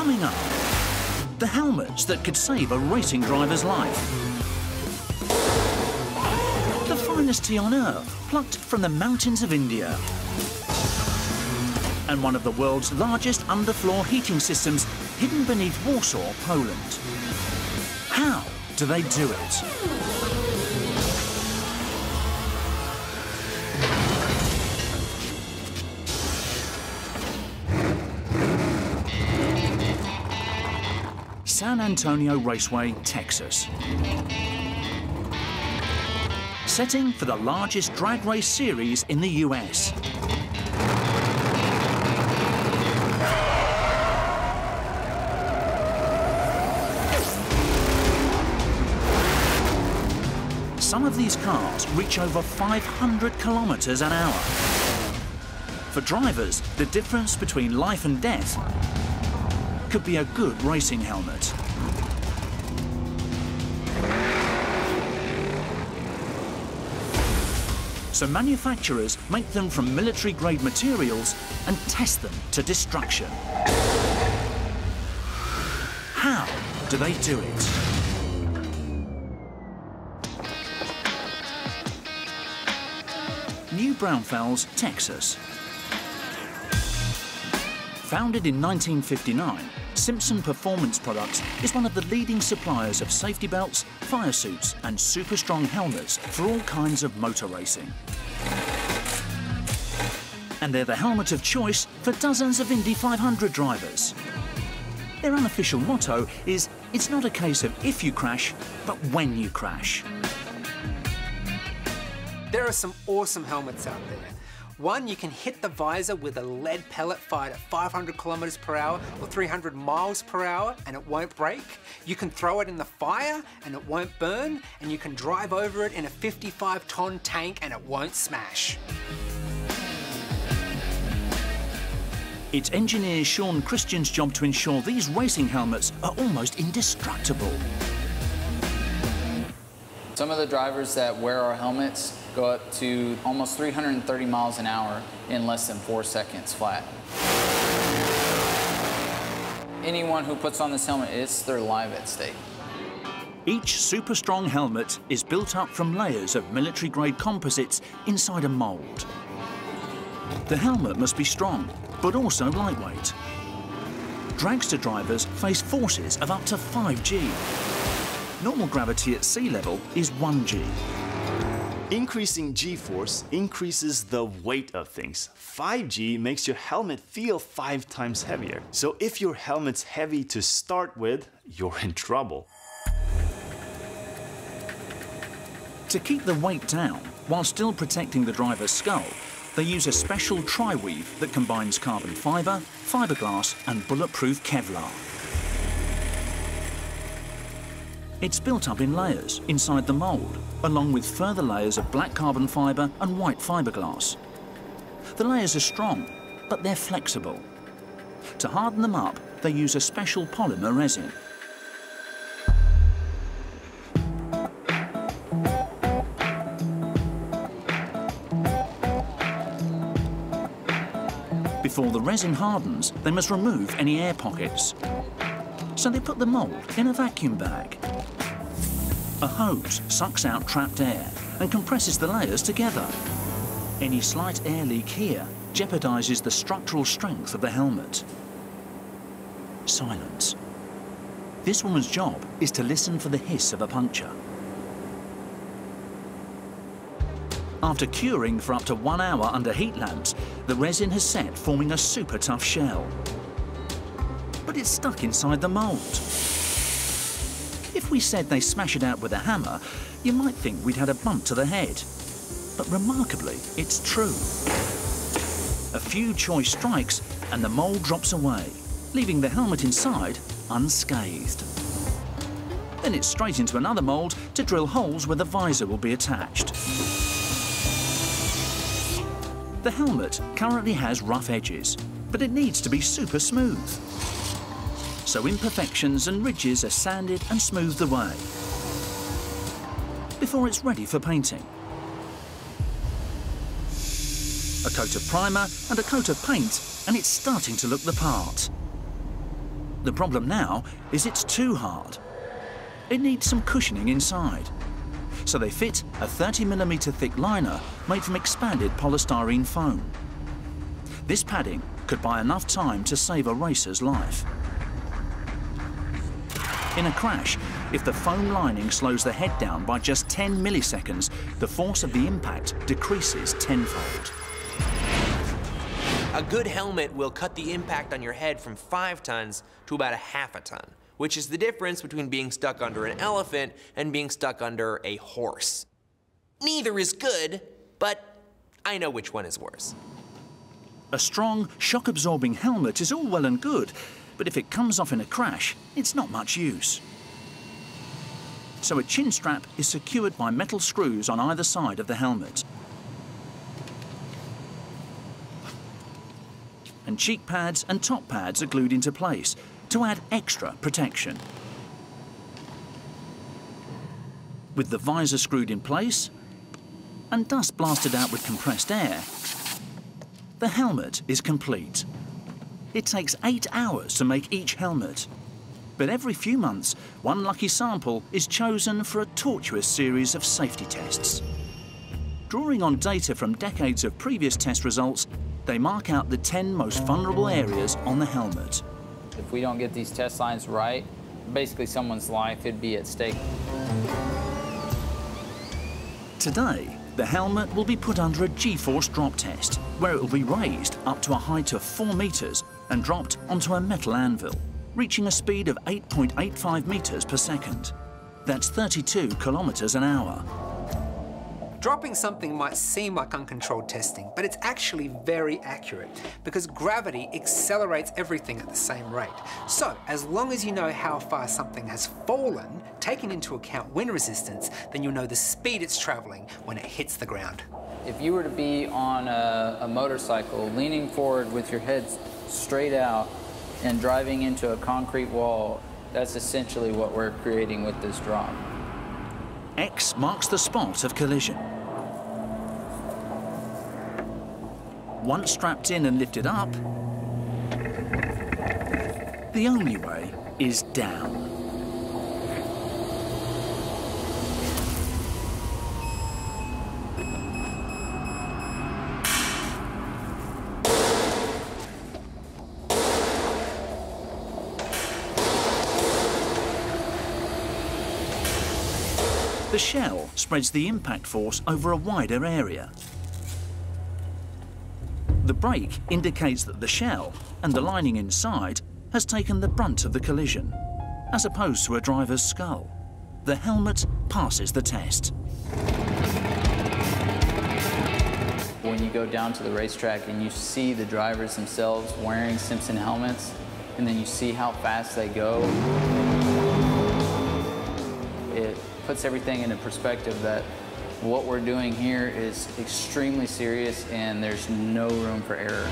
Coming up, the helmets that could save a racing driver's life. The finest tea on earth, plucked from the mountains of India. And one of the world's largest underfloor heating systems hidden beneath Warsaw, Poland. How do they do it? San Antonio Raceway, Texas. Setting for the largest drag race series in the US. Some of these cars reach over 500 kilometers an hour. For drivers, the difference between life and death could be a good racing helmet. So manufacturers make them from military-grade materials and test them to destruction. How do they do it? New Braunfels, Texas. Founded in 1959, Simpson Performance Products is one of the leading suppliers of safety belts, fire suits and super strong helmets for all kinds of motor racing. And they're the helmet of choice for dozens of Indy 500 drivers. Their unofficial motto is, it's not a case of if you crash, but when you crash. There are some awesome helmets out there. One, you can hit the visor with a lead pellet fired at 500 kilometers per hour or 300 miles per hour and it won't break. You can throw it in the fire and it won't burn, and you can drive over it in a 55-ton tank and it won't smash. It's engineer Sean Christian's job to ensure these racing helmets are almost indestructible. Some of the drivers that wear our helmets go up to almost 330 miles an hour in less than 4 seconds flat. Anyone who puts on this helmet, it's their life at stake. Each super strong helmet is built up from layers of military-grade composites inside a mold. The helmet must be strong, but also lightweight. Dragster drivers face forces of up to 5G. Normal gravity at sea level is 1G. Increasing G-force increases the weight of things. 5G makes your helmet feel 5 times heavier. So if your helmet's heavy to start with, you're in trouble. To keep the weight down while still protecting the driver's skull, they use a special tri-weave that combines carbon fibre, fiberglass and bulletproof Kevlar. It's built up in layers inside the mould, along with further layers of black carbon fibre and white fiberglass. The layers are strong, but they're flexible. To harden them up, they use a special polymer resin. Before the resin hardens, they must remove any air pockets. So they put the mould in a vacuum bag. A hose sucks out trapped air and compresses the layers together. Any slight air leak here jeopardizes the structural strength of the helmet. Silence. This woman's job is to listen for the hiss of a puncture. After curing for up to 1 hour under heat lamps, the resin has set, forming a super tough shell. But it's stuck inside the mould. If we said they smash it out with a hammer, you might think we'd had a bump to the head. But remarkably, it's true. A few choice strikes and the mould drops away, leaving the helmet inside unscathed. Then it's straight into another mould to drill holes where the visor will be attached. The helmet currently has rough edges, but it needs to be super smooth. So imperfections and ridges are sanded and smoothed away before it's ready for painting. A coat of primer and a coat of paint, and it's starting to look the part. The problem now is it's too hard. It needs some cushioning inside. So they fit a 30mm thick liner made from expanded polystyrene foam. This padding could buy enough time to save a racer's life. In a crash, if the foam lining slows the head down by just 10 milliseconds, the force of the impact decreases tenfold. A good helmet will cut the impact on your head from 5 tons to about a half a ton, which is the difference between being stuck under an elephant and being stuck under a horse. Neither is good, but I know which one is worse. A strong, shock-absorbing helmet is all well and good, but if it comes off in a crash, it's not much use. So a chin strap is secured by metal screws on either side of the helmet. And cheek pads and top pads are glued into place to add extra protection. With the visor screwed in place and dust blasted out with compressed air, the helmet is complete. It takes 8 hours to make each helmet, but every few months, one lucky sample is chosen for a tortuous series of safety tests. Drawing on data from decades of previous test results, they mark out the 10 most vulnerable areas on the helmet. If we don't get these test lines right, basically someone's life would be at stake. Today, the helmet will be put under a G-force drop test, where it will be raised up to a height of 4 meters and dropped onto a metal anvil, reaching a speed of 8.85 meters per second. That's 32 kilometers an hour. Dropping something might seem like uncontrolled testing, but it's actually very accurate because gravity accelerates everything at the same rate. So, as long as you know how far something has fallen, taking into account wind resistance, then you'll know the speed it's traveling when it hits the ground. If you were to be on a motorcycle, leaning forward with your head straight out and driving into a concrete wall, that's essentially what we're creating with this drop. X marks the spot of collision. Once strapped in and lifted up, the only way is down. The shell spreads the impact force over a wider area. The brake indicates that the shell and the lining inside has taken the brunt of the collision, as opposed to a driver's skull. The helmet passes the test. When you go down to the racetrack and you see the drivers themselves wearing Simpson helmets, and then you see how fast they go, it puts everything into perspective that what we're doing here is extremely serious and there's no room for error.